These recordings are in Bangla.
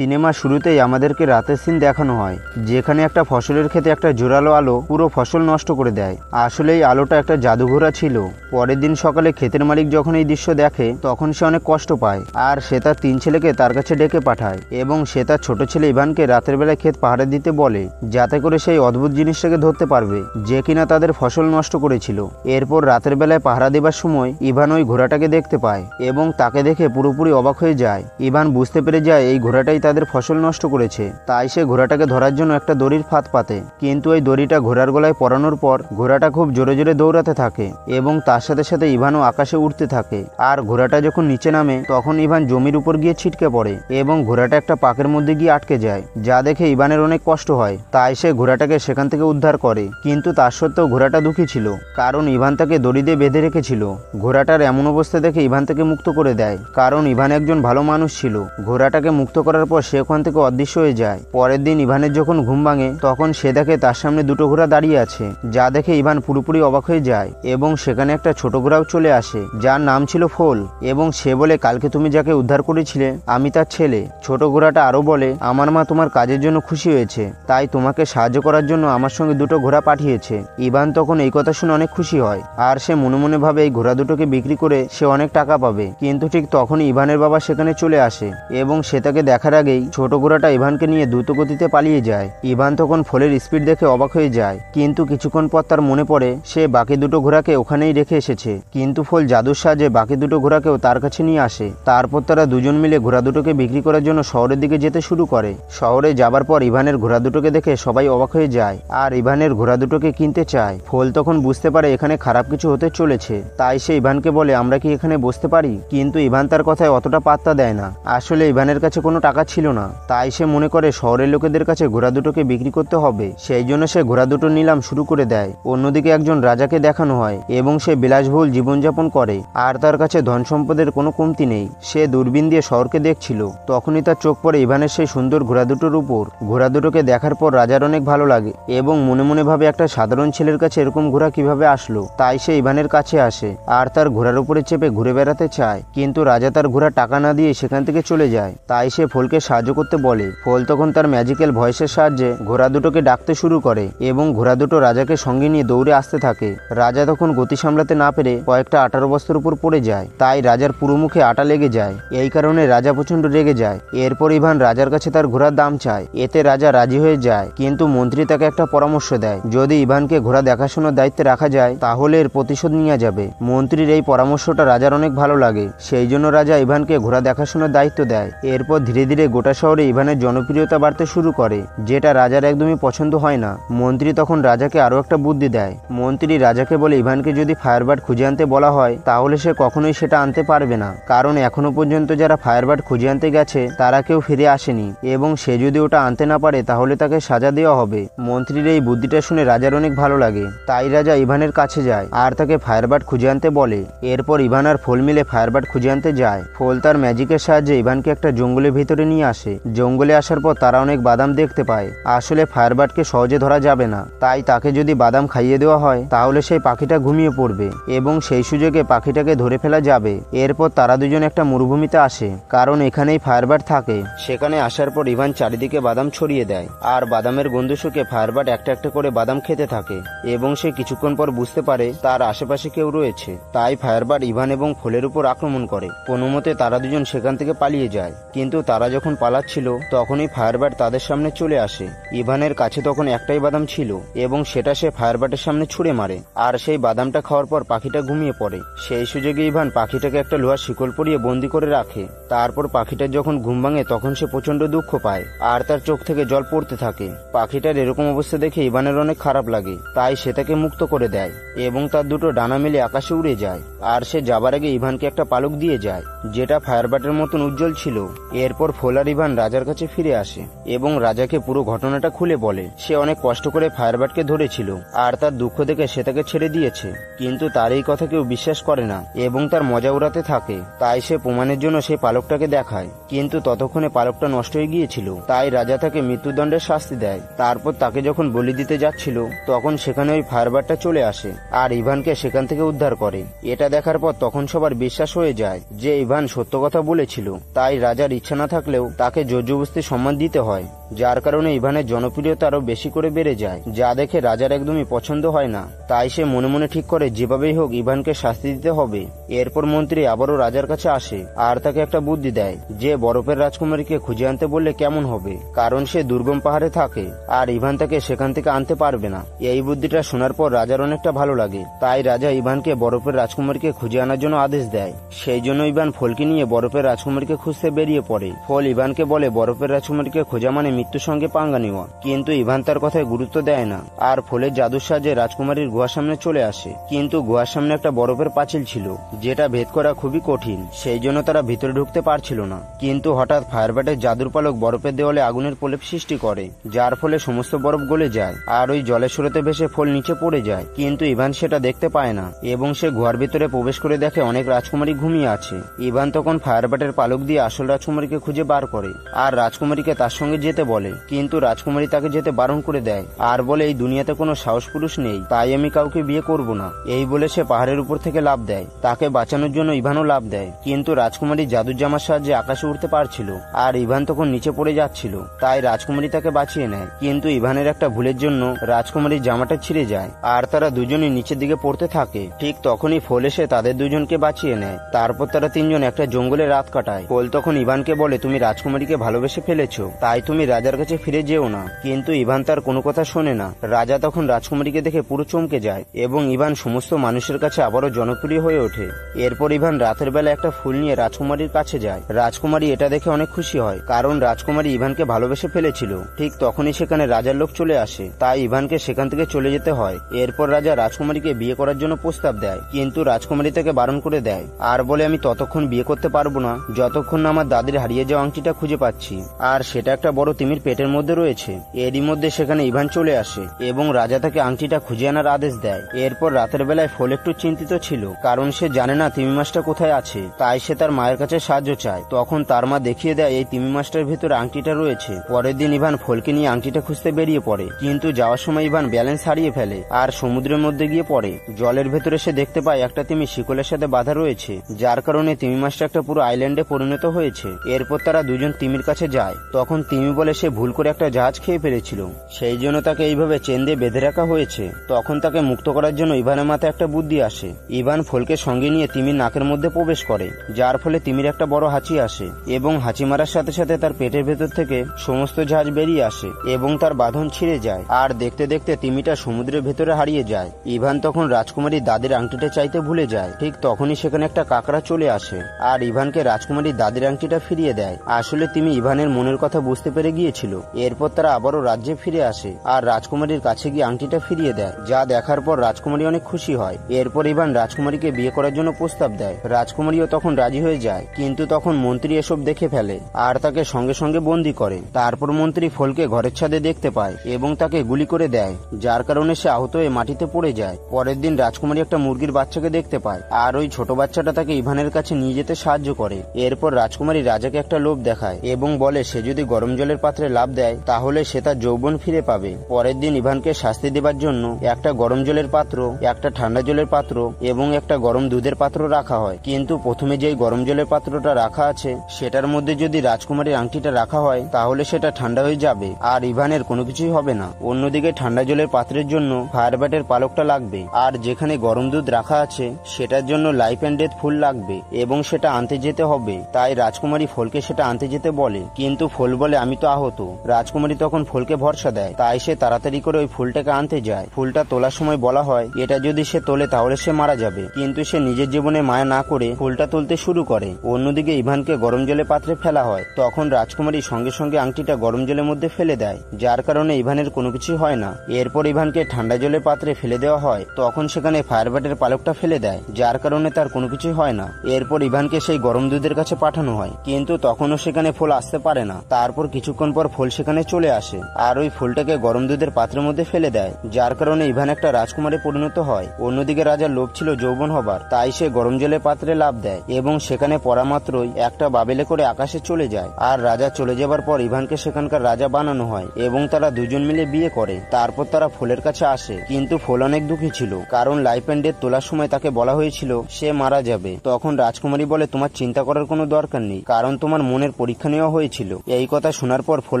সিনেমা শুরুতেই আমাদেরকে রাতের সিন দেখানো হয়, যেখানে একটা ফসলের ক্ষেতে একটা জোরালো আলো পুরো ফসল নষ্ট করে দেয়। আসলে এই আলোটা একটা জাদুঘোড়া ছিল। পরের দিন সকালে ক্ষেতের মালিক যখন এই দৃশ্য দেখে তখন সে অনেক কষ্ট পায়, আর সে তার 3 ছেলেকে তার কাছে ডেকে পাঠায় এবং সে তার ছোট ছেলে ইভানকে রাতের বেলায় ক্ষেত পাহারা দিতে বলে, যাতে করে সেই অদ্ভুত জিনিসটাকে ধরতে পারবে যে কিনা তাদের ফসল নষ্ট করেছিল। এরপর রাতের বেলায় পাহারা দেবার সময় ইভান ওই ঘোড়াটাকে দেখতে পায় এবং তাকে দেখে পুরোপুরি অবাক হয়ে যায়। ইভান বুঝতে পেরে যায় এই ঘোড়াটাই তাদের ফসল নষ্ট করেছে, তাই সে ঘোড়াটাকে ধরার জন্য একটা দড়ির ফাঁদ পাতে। কিন্তু এই দড়িটা ঘোড়ার গলায় পরানোর পর ঘোড়াটা খুব জোরে জোরে দৌড়াতে থাকে এবং তার সাথে সাথে ইভানও আকাশে উঠতে থাকে। আর ঘোড়াটা যখন নিচে নামে তখন ইভান জমির উপর গিয়ে ছিটকে পড়ে এবং ঘোড়াটা একটা পাকের মধ্যে গিয়ে আটকে যায়, যা দেখে ইভানের অনেক কষ্ট হয়। তাই সে ঘোড়াটাকে সেখান থেকে উদ্ধার করে, কিন্তু তার সত্ত্বেও ঘোড়াটা দুঃখী ছিল, কারণ ইভান তাকে দড়ি দিয়ে বেঁধে রেখেছিল। ঘোড়াটার এমন অবস্থা দেখে ইভান তাকে মুক্ত করে দেয়, কারণ ইভান একজন ভালো মানুষ ছিল। ঘোড়াটাকে মুক্ত করার পর সে ওখান থেকে অদৃশ্য হয়ে যায়। পরের দিন ইভানের যখন ঘুম ভাঙে তখন সে দেখে তার সামনে দুটো ঘোড়া দাঁড়িয়ে আছে, যা দেখে ইভান পুরোপুরি অবাক হয়ে যায় এবং সেখানে একটা ছোট ঘোড়াও চলে আসে যার নাম ছিল ফোল, এবং সে বলে, কালকে তুমি যাকে উদ্ধার করেছিলে আমি তার ছেলে। ছোট ঘোড়াটা আরো বলে, আমার মা তোমার কাজের জন্য খুশি হয়েছে, তাই তোমাকে সাহায্য করার জন্য আমার সঙ্গে দুটো ঘোড়া পাঠিয়েছে। ইভান তখন এই কথা শুনে অনেক খুশি হয়, আর সে মনে মনে ভাবে এই ঘোড়া দুটোকে বিক্রি করে সে অনেক টাকা পাবে। কিন্তু ঠিক তখনই ইভানের বাবা সেখানে চলে আসে এবং সে তাকে দেখার আগেই ছোট ঘোড়াটা ইভানকে নিয়ে দ্রুত গতিতে পালিয়ে যায়। ইভান তখন ফলের স্পিড দেখে অবাক হয়ে যায়, কিন্তু কিছুক্ষণ পর তার মনে পড়ে সে বাকি দুটো ঘোড়াকে ওখানেই রেখে এসেছে। কিন্তু ফল জাদুর সাহায্যে বাকি দুটো ঘোড়াকেও তার কাছে নিয়ে আসে। তারপর তারা দুজন মিলে ঘোড়া দুটোকে বিক্রি করার জন্য শহরের দিকে যেতে শুরু করে। শহরে যাবার পর ইভানের ঘোড়া দুটোকে দেখে সবাই অবাক হয়ে যায় আর ইভানের ঘোড়া দুটোকে কিনতে চায়। ফল তখন বুঝতে পারে এখানে খারাপ কিছু হতে চলেছে, তাই সে ইভানকে বলে, আমরা কি এখানে বসতে পারি? কিন্তু ইভান তার কথায় অতটা পাত্তা দেয় না। আসলে ইভানের কাছে কোনো টাকা ছিল না, তাই সে মনে করে শহরের লোকেদের কাছে ঘোড়া দুটোকে বিক্রি করতে হবে, সেই জন্য সে ঘোড়া দুটো নিলাম শুরু করে দেয়। অন্যদিকে একজন রাজাকে দেখানো হয় এবং সে বিলাসবহুল জীবনযাপন করে আর তার কাছে ধন সম্পদের কোনো কমতি নেই। সে দূরবীন দিয়ে শহরকে দেখছিল, তখনই তার চোখ পড়ে ইভানের সেই সুন্দর ঘোড়া দুটোর উপর। ঘোড়া দুটোকে দেখার পর রাজার অনেক ভালো লাগে এবং মনে মনে ভাবে একটা সাধারণ ছেলের কাছে এরকম ঘোড়া কিভাবে আসলো। তাই সে ইভানের কাছে আসে আর তার ঘোড়ার উপরে চেপে ঘুরে বেড়াতে চায়, কিন্তু রাজা তার ঘোড়া টাকা না দিয়ে সেখান থেকে চলে যায়। তাই সে ফলকে সাহায্য করতে বলে। ফল তখন তার ম্যাজিক্যাল ভয়েসের সাহায্যে ঘোড়া দুটোকে ডাকতে শুরু করে এবং ঘোড়া দুটো রাজাকে সঙ্গে নিয়ে দৌড়ে আসতে থাকে। রাজা তখন গতি সামলাতে না পেরে কয়েকটা আটার বস্তার উপর পড়ে যায়, তাই রাজার পুরো মুখে আটা লেগে যায়। এই কারণে রাজা প্রচন্ড রেগে যায়। এরপর ইভান রাজার কাছে তার ঘোড়ার দাম চায়, এতে রাজা রাজি হয়ে যায়, কিন্তু মন্ত্রী তাকে একটা পরামর্শ দেয়, যদি ইভানকে ঘোড়া দেখাশোনার দায়িত্বে রাখা যায় তাহলে এর প্রতিশোধ নেওয়া যাবে। মন্ত্রীর এই পরামর্শটা রাজার অনেক ভালো লাগে, সেই জন্য রাজা ইভানকে ঘোড়া দেখাশোনার দায়িত্ব দেয়। এরপর ধীরে ধীরে গোটা শহরে ইভানের জনপ্রিয়তা বাড়তে শুরু করে, যেটা রাজার একদমই পছন্দ হয় না। মন্ত্রী তখন রাজাকে আরো একটা বুদ্ধি দেয়। মন্ত্রী রাজাকে বলে, ইভানকে যদি ফায়ারবার্ড খুঁজে আনতে বলা হয় তাহলে সে কখনোই সেটা আনতে পারবে না, কারণ এখনো পর্যন্ত যারা ফায়ারবার্ড খুঁজে আনতে গেছে তারা কেউ ফিরে আসেনি, এবং সে যদি ওটা আনতে না পারে তাহলে তাকে সাজা দেওয়া হবে। মন্ত্রীর এই বুদ্ধিটা শুনে রাজার অনেক ভালো লাগে, তাই রাজা ইভানের কাছে যায় আর তাকে ফায়ারবার্ড খুঁজে আনতে বলে। এরপর ইভান আর ফল মিলে ফায়ারবার্ড খুঁজে আনতে যায়। ফল তার ম্যাজিকের সাহায্যে ইভানকে একটা জঙ্গলের ভিতরে নিয়ে আসে। জঙ্গলে আসার পর তারা অনেক বাদাম দেখতে পায়। আসলে ফায়ারবার্ডকে সহজে ধরা যাবে না, তাই তাকে যদি বাদাম খাইয়ে দেওয়া হয় তাহলে সেই পাখিটা ঘুমিয়ে পড়বে এবং সেই সুযোগে পাখিটাকে ধরে ফেলা যাবে। এরপর তারা দুজন একটা মরুভূমিতে আসে, কারণ এখানেই ফায়ারবার্ড থাকে। সেখানে আসার পর ইভান চারিদিকে বাদাম ছড়িয়ে দেয় আর বাদামের গন্ধ শুকে ফায়ারবার্ড একটা একটা করে বাদাম খেতে থাকে এবং সে কিছুক্ষণ পর বুঝতে পারে তার আশেপাশে কেউ রয়েছে। তাই ফায়ারবার্ড ইভান এবং ফলের উপর আক্রমণ করে। কোনো মতে তারা দুজন সেখান থেকে পালিয়ে যায়, কিন্তু তারা যখন পালাচ্ছিল তখনই ফায়ারবার্ড তাদের সামনে চলে আসে। ইভানের কাছে তখন একটাই বাদাম ছিল এবং সেটা সে ফায়ারবার্ডের সামনে ছুঁড়ে মারে, আর সেই বাদামটা খাওয়ার পর পাখিটা ঘুমিয়ে পড়ে। সেই সুযোগে ইভান পাখিটাকে একটা লোহার শিকল পরিয়ে বন্দি করে রাখে। তারপর পাখিটার যখন ঘুম ভাঙে তখন সে প্রচন্ড দুঃখ পায় আর তার চোখ থেকে জল পড়তে থাকে। পাখিটার এরকম অবস্থা দেখে ইভানের অনেক খারাপ লাগে, তাই সে তাকে মুক্ত করে দেয় এবং তার দুটো ডানা মিলে আকাশে উড়ে যায়। আর সে যাবার আগে ইভানকে একটা পালক দিয়ে যায়, যেটা ফায়ারবার্ডের মতন উজ্জ্বল ছিল। এরপর ফল আর ইভান রাজার কাছে ফিরে আসে এবং রাজাকে পুরো ঘটনাটা খুলে বলে। সে অনেক কষ্ট করে ফায়ারবার্ডকে ধরেছিল আর তার দুঃখ দেখে সে তাকে ছেড়ে দিয়েছে, কিন্তু তার এই কথা কেউ বিশ্বাস করে না এবং তার মজা উড়াতে থাকে। তাই সে প্রমাণের জন্য সেই পালকটাকে দেখায়, কিন্তু ততক্ষণে পালকটা নষ্ট হয়ে গিয়েছিল। তাই রাজা তাকে মৃত্যুদণ্ডের শাস্তি দেয়। তারপর তাকে যখন বলি দিতে যাচ্ছিল তখন সেখানে ওই ফায়ারবার্ডটা চলে আসে আর ইভানকে সেখান থেকে উদ্ধার করে। এটা দেখার পর তখন সবার বিশ্বাস হয়ে যায় যে ইভান সত্য কথা বলেছিল। তাই রাজার ইচ্ছা না থাকলেও হলেও তাকে জোরজবস্তি সম্মান দিতে হয়, যার কারণে ইভানের জনপ্রিয়তা আরো বেশি করে বেড়ে যায়, যা দেখে রাজার একদমই পছন্দ হয় না। তাই সে মনে মনে ঠিক করে যেভাবেই হোক ইভানকে শাস্তি দিতে হবে। এরপর মন্ত্রী আবারও রাজার কাছে আসে আর তাকে একটা বুদ্ধি দেয় যে বরফের রাজকুমারীকে খুঁজে আনতে বললে কেমন হবে, কারণ সে দুর্গম পাহাড়ে থাকে আর ইভান তাকে সেখান থেকে আনতে পারবে না। এই বুদ্ধিটা শোনার পর রাজার অনেকটা ভালো লাগে, তাই রাজা ইভানকে বরফের রাজকুমারীকে খুঁজে আনার জন্য আদেশ দেয়। সেই জন্য ইভান ফলকে নিয়ে বরফের রাজকুমারীকে খুঁজতে বেরিয়ে পড়ে। ফল ইভানকে বলে বরফের রাজকুমারীকে খোঁজা মানে মৃত্যুর সঙ্গে পাঙ্গা নেওয়া, কিন্তু ইভান তার কথায় গুরুত্ব দেয় না আর ফলের জাদুর সাহায্যে রাজকুমারীর গুহার সামনে চলে আসে। কিন্তু গুহার সামনে একটা বরফের পাঁচিল ছিল, যেটা ভেদ করা খুবই কঠিন, সেই জন্য তারা ভিতরে ঢুকতে পারছিল না। কিন্তু হঠাৎ ফায়ারব্যাটের জাদুর পালক বরফের দেওয়ালে আগুনের প্রলেপ সৃষ্টি করে, যার ফলে সমস্ত বরফ গলে যায় আর ওই জলের স্রোতে ভেসে ফল নিচে পড়ে যায়। কিন্তু ইভান সেটা দেখতে পায় না এবং সে গুহার ভিতরে প্রবেশ করে দেখে অনেক রাজকুমারী ঘুমিয়ে আছে। ইভান তখন ফায়ারব্যাটের পালক দিয়ে আসল রাজকুমারীকে খুঁজে বার করে আর রাজকুমারীকে তার সঙ্গে যেতে বলে, কিন্তু রাজকুমারী তাকে যেতে বারণ করে দেয় আর বলে এই দুনিয়াতে কোনো সাহস পুরুষ নেই, তাই আমি কাউকে বিয়ে করব না। এই বলে সে পাহাড়ের উপর থেকে লাফ দেয়। তাকে বাঁচানোর জন্য ইভানও লাফ দেয়, কিন্তু রাজকুমারী জাদুর জামার সাহায্যে আকাশে উঠতে পারছিল আর ইভান তখন নিচে পড়ে যাচ্ছিল, তাই রাজকুমারী তাকে বাঁচিয়ে নেয়। কিন্তু ইভানের একটা ভুলের জন্য রাজকুমারীর জামাটা ছিঁড়ে যায় আর তারা দুজনই নিচের দিকে পড়তে থাকে। ঠিক তখনই ফল এসে তাদের দুজনকে বাঁচিয়ে নেয়। তারপর তারা তিনজন একটা জঙ্গলে রাত কাটায়। ফল তখন ইভানকে বলে তুমি রাজকুমারীকে ভালোবেসে ফেলেছো, তাই তুমি রাজার কাছে ফিরে যেও না। কিন্তু ইভান তার কোনো কথা শোনে না। রাজা তখন রাজকুমারীকে দেখে পুরো চমকে যায় এবং ইভান সমস্ত মানুষের কাছে আবারও জনপ্রিয় হয়ে ওঠে। এরপর ইভান রাতের বেলা একটা ফুল নিয়ে রাজকুমারীর কাছে যায়। রাজকুমারী এটা দেখে অনেক খুশি হয়, কারণ রাজকুমারী ইভানকে ভালোবেসে ফেলেছিল। ঠিক তখনই সেখানে রাজার লোক চলে আসে, তাই ইভানকে সেখান থেকে চলে যেতে হয়। এরপর রাজা রাজকুমারীকে বিয়ে করার জন্য প্রস্তাব দেয়, কিন্তু রাজকুমারী তাকে বারণ করে দেয় আর বলে আমি ততক্ষণ বিয়ে করতে পারবো না যতক্ষণ না আমার দাদির হারিয়ে যাওয়া আংটিটা খুঁজে পাচ্ছি, আর সেটা একটা বড় তিমির পেটের মধ্যে রয়েছে। এরই মধ্যে সেখানে ইভান চলে আসে এবং রাজা তাকে আংটিটা খুঁজে আনার আদেশ দেয়। এরপর রাতের বেলায় ফল একটু চিন্তিত ছিল, কারণ সে জানে না তিমি মাছটা কোথায় আছে, তাই সে তার মায়ের কাছে সাহায্য চায়। তখন তার মা দেখিয়ে দেয় এই তিমি মাছটার ভেতরে আংটিটা রয়েছে। পরের দিন ইভান ফলকে নিয়ে আংটিটা খুঁজতে বেরিয়ে পড়ে, কিন্তু যাওয়ার সময় ইভান ব্যালেন্স হারিয়ে ফেলে আর সমুদ্রের মধ্যে গিয়ে পড়ে। জলের ভেতরে সে দেখতে পায় একটা তিমি শিকলের সাথে বাঁধা রয়েছে, যার কারণে তিমি মাছটা একটা পুরো আইল্যান্ডে পরিণত হয়েছে। এরপর তারা দুজন তিমির কাছে যায়। তখন তিমি বলে সে ভুল করে একটা জাহাজ খেয়ে ফেলেছিল, সেই জন্য তাকে এইভাবে চেন দিয়ে বেঁধে রাখা হয়েছে। তখন তাকে মুক্ত করার জন্য ইভানের মাথায় একটা বুদ্ধি আসে। ইভান ফলকে সঙ্গে নিয়ে তিমির নাকের মধ্যে প্রবেশ করে, যার ফলে তিমির একটা বড় হাঁচি আসে এবং হাঁচি মারার সাথে সাথে তার পেটের ভেতর থেকে সমস্ত জাহাজ বেরিয়ে আসে এবং তার বাঁধন ছিঁড়ে যায়। আর দেখতে দেখতে তিমিটা সমুদ্রের ভেতরে হারিয়ে যায়। ইভান তখন রাজকুমারীর দাদির আংটিটা চাইতে ভুলে যায়। ঠিক তখনই সেখানে একটা কাকড়া চলে আসে আর ইভানকে রাজকুমারীর দাদির আংটিটা ফিরিয়ে দেয়। আসলে তিমি ইভানের মনের কথা বুঝতে পেরে গিয়েছিল। এরপর তারা আবারও রাজ্যে ফিরে আসে আর রাজকুমারীর কাছে গিয়ে আংটিটা ফিরিয়ে দেয়, যা দেখার পর রাজকুমারী অনেক খুশি হয়। এরপর ইভান রাজকুমারীকে বিয়ে করার জন্য প্রস্তাব দেয়। রাজকুমারীও তখন রাজি হয়ে যায়, কিন্তু তখন মন্ত্রী এসব দেখে ফেলে আর তাকে সঙ্গে সঙ্গে বন্দী করে। তারপর মন্ত্রী ফলকে ঘরের ছাদে দেখতে পায় এবং তাকে গুলি করে দেয়, যার কারণে সে আহত হয়ে মাটিতে পড়ে যায়। পরের দিন রাজকুমারী একটা মুরগির বাচ্চাকে দেখতে পায় আর ওই ছোট বাচ্চাটা তাকে ইভানের কাছে নিয়ে যেতে সাহায্য করে। এরপর রাজকুমারী রাজাকে একটা লোভ দেখায় এবং বলে সে যদি গরম জলের পাত্রে লাফ দেয় তাহলে সে তার যৌবন ফিরে পাবে। পরের দিন ইভানকে শাস্তি দেবার জন্য একটা গরম জলের পাত্র, একটা ঠান্ডা জলের পাত্র এবং একটা গরম দুধের পাত্র রাখা হয়। কিন্তু প্রথমে যেই গরম জলের পাত্রটা রাখা আছে সেটার মধ্যে যদি রাজকুমারীর আংটিটা রাখা হয় তাহলে সেটা ঠান্ডা হয়ে যাবে আর ইভানের কোনো কিছুই হবে না। অন্যদিকে ঠান্ডা জলের পাত্রের জন্য ফায়ারব্যাটের পালকটা লাগবে, আর যেখানে গরম দুধ রাখা আছে সেটার জন্য লাইফ অ্যান্ড ডেথ ফুল লাগবে এবং সেটা আনতে যেতে হবে। তাই রাজকুমারী ফলকে সেটা আনতে যেতে বলে, কিন্তু ফল বলে আমি তো আহত। রাজকুমারী তখন ফলকে ভরসা দেয়, তাই সে তাড়াতাড়ি করে ওই ফুলটাকে আনতে যায়। ফুলটা তোলার সময় বলা হয় এটা যদি সে তোলে তাহলে সে মারা যাবে, কিন্তু সে নিজের জীবনে মায়া না করে ফুলটা তুলতে শুরু করে। অন্যদিকে ইভানকে গরম জলের পাত্রে ফেলা হয়। তখন রাজকুমারী সঙ্গে সঙ্গে আংটিটা গরম জলের মধ্যে ফেলে দেয়, যার কারণে ইভানের কোনো কিছু হয় না। এরপর ইভানকে ঠান্ডা জলের পাত্রে ফেলে দেওয়া হয়। তখন সেখানে ফায়ারব্যাটের পালকটা ফেলে দেয়, যার কারণে তার কোনো কিছুই হয় না। এরপর ইভানকে সেই গরম দুধের কাছে পাঠানো হয়, কিন্তু তখনও সেখানে ফল আসতে পারে না। তারপর কিছুক্ষণ কিছুক্ষণ পর ফুল সেখানে চলে আসে আর ওই ফুলটাকে গরম দুধের পাত্রের মধ্যে ফেলে দেয়, যার কারণে ইভান একটা রাজকুমারে পরিণত হয়। অন্যদিকে রাজার লোভ ছিল যৌবন হবার, তাই সে গরম জলের পাত্রে লাফ দেয় এবং সেখানে পড়া মাত্রই একটা বাবেলে করে আকাশে চলে যায়। আর রাজা চলে যাবার পর ইভানকে সেখানকার রাজা বানানো হয় এবং তারা দুজন মিলে বিয়ে করে। তারপর তারা ফুলের কাছে আসে, কিন্তু ফুল অনেক দুঃখী ছিল, কারণ লাইফ অ্যান্ড ডেথ তোলার সময় তাকে বলা হয়েছিল সে মারা যাবে। তখন রাজকুমারী বলে, তোমার চিন্তা করার কোনো দরকার নেই, কারণ তোমার মনের পরীক্ষা নেওয়া হয়েছিল। এই কথা শোনার পর ফুল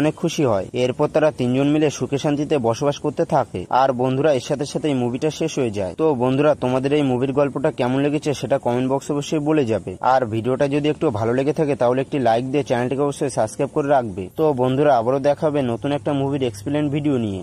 অনেক খুশি হয়। এরপর তারা তিনজন মিলে সুখে শান্তিতে বসবাস করতে থাকে। আর বন্ধুরা, এর সাথে সাথে এই মুভিটা শেষ হয়ে যায়। তো বন্ধুরা, তোমাদের এই মুভির গল্পটা কেমন লেগেছে সেটা কমেন্ট বক্সে অবশ্যই বলে যাবে। আর ভিডিওটা যদি একটু ভালো লেগে থাকে তাহলে একটি লাইক দিয়ে চ্যানেলটিকে অবশ্যই সাবস্ক্রাইব করে রাখবে। তো বন্ধুরা, আবারও দেখা হবে নতুন একটা মুভির এক্সপ্লেন ভিডিও নিয়ে।